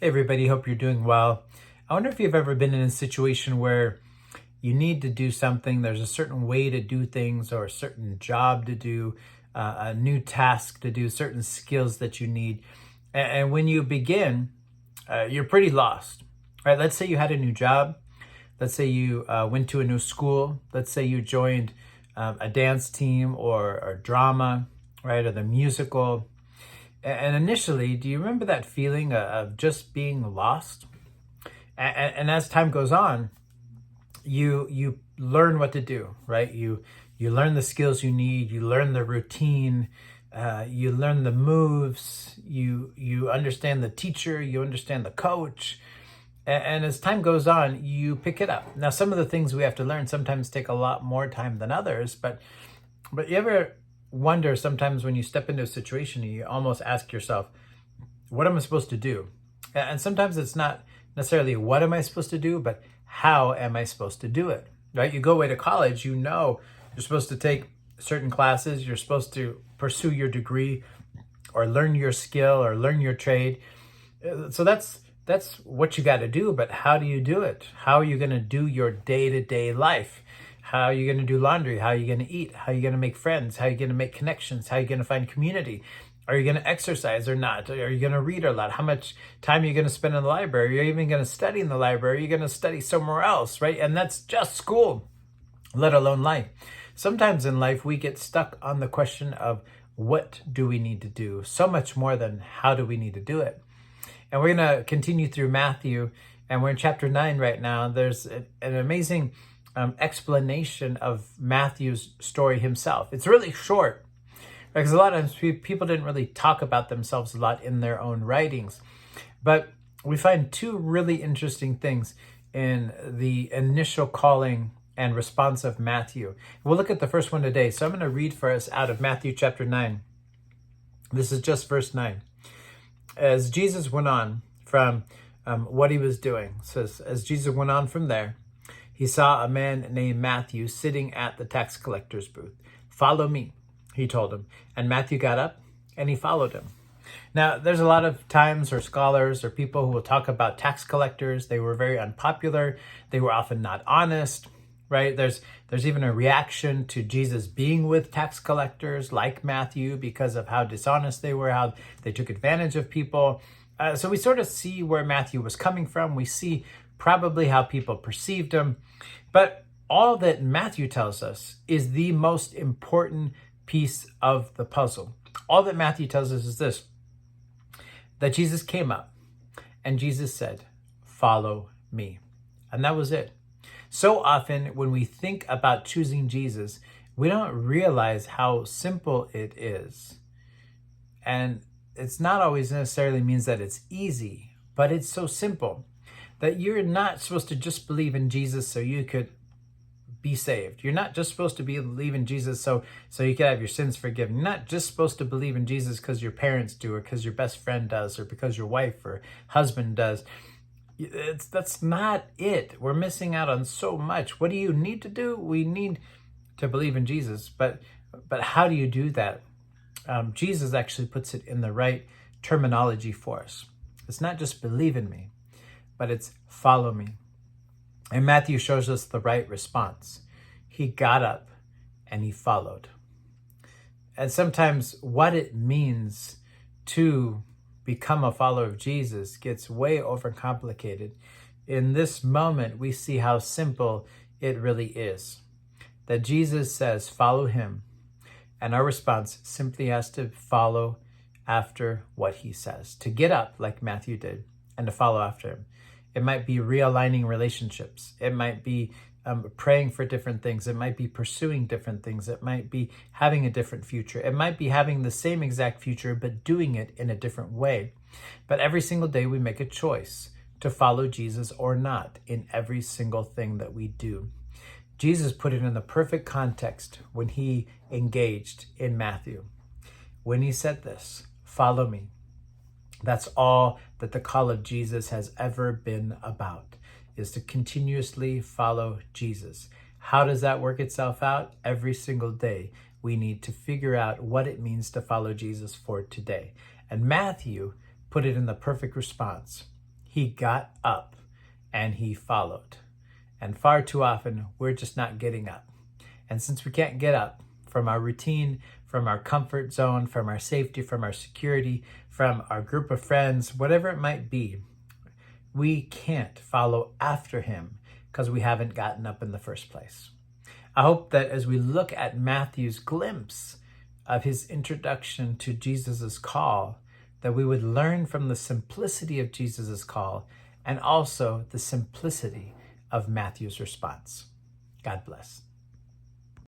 Hey everybody, hope you're doing well. I wonder if you've ever been in a situation where you need to do something, there's a certain way to do things or a certain job to do, a new task to do, certain skills that you need. And when you begin, you're pretty lost, right? Let's say you had a new job. Let's say you went to a new school. Let's say you joined a dance team or drama, right? Or the musical. And initially, do you remember that feeling of just being lost? And as time goes on, you learn what to do, right? You learn the skills you need. You learn the routine. You learn the moves. You understand the teacher. You understand the coach. And as time goes on, you pick it up. Now, some of the things we have to learn sometimes take a lot more time than others, but you ever wonder sometimes when you step into a situation, you almost ask yourself, what am I supposed to do? And sometimes it's not necessarily what am I supposed to do, but how am I supposed to do it, right? You go away to college, you know you're supposed to take certain classes, you're supposed to pursue your degree or learn your skill or learn your trade. So that's what you got to do, but how do you do it? How are you going to do your day-to-day life? How are you going to do laundry? How are you going to eat? How are you going to make friends? How are you going to make connections? How are you going to find community? Are you going to exercise or not? Are you going to read a lot? How much time are you going to spend in the library? Are you even going to study in the library? Are you going to study somewhere else, right? And that's just school, let alone life. Sometimes in life, we get stuck on the question of what do we need to do? So much more than how do we need to do it? And we're going to continue through Matthew, and we're in chapter 9 right now. There's an amazing explanation of Matthew's story himself. It's really short, because a lot of times people didn't really talk about themselves a lot in their own writings. But we find two really interesting things in the initial calling and response of Matthew. We'll look at the first one today. So I'm going to read for us out of Matthew chapter 9. This is just verse 9. As Jesus went on from what he was doing, it says, as Jesus went on from there, he saw a man named Matthew sitting at the tax collector's booth. Follow me, he told him. And Matthew got up and he followed him. Now, there's a lot of times or scholars or people who will talk about tax collectors. They were very unpopular. They were often not honest, right? There's even a reaction to Jesus being with tax collectors like Matthew because of how dishonest they were, how they took advantage of people. So we sort of see where Matthew was coming from. We see probably how people perceived him. But all that Matthew tells us is the most important piece of the puzzle. All that Matthew tells us is this, that Jesus came up and Jesus said, follow me. And that was it. So often when we think about choosing Jesus, we don't realize how simple it is. And it's not always necessarily means that it's easy, but it's so simple that you're not supposed to just believe in Jesus so you could be saved. You're not just supposed to believe in Jesus so you can have your sins forgiven. You're not just supposed to believe in Jesus because your parents do, or because your best friend does, or because your wife or husband does. That's not it. We're missing out on so much. What do you need to do? We need to believe in Jesus, but how do you do that? Jesus actually puts it in the right terminology for us. It's not just believe in me, but it's follow me. And Matthew shows us the right response. He got up and he followed. And sometimes what it means to become a follower of Jesus gets way overcomplicated. In this moment, we see how simple it really is. That Jesus says, follow him. And our response simply has to follow after what he says. To get up like Matthew did and to follow after him. It might be realigning relationships. It might be praying for different things. It might be pursuing different things. It might be having a different future. It might be having the same exact future, but doing it in a different way. But every single day we make a choice to follow Jesus or not in every single thing that we do. Jesus put it in the perfect context when he engaged in Matthew. When he said this, follow me. That's all that the call of Jesus has ever been about, is to continuously follow Jesus. How does that work itself out? Every single day, we need to figure out what it means to follow Jesus for today. And Matthew put it in the perfect response. He got up and he followed. And far too often, we're just not getting up. And since we can't get up from our routine, from our comfort zone, from our safety, from our security, from our group of friends, whatever it might be, we can't follow after him because we haven't gotten up in the first place. I hope that as we look at Matthew's glimpse of his introduction to Jesus's call, that we would learn from the simplicity of Jesus's call and also the simplicity of Matthew's response. God bless.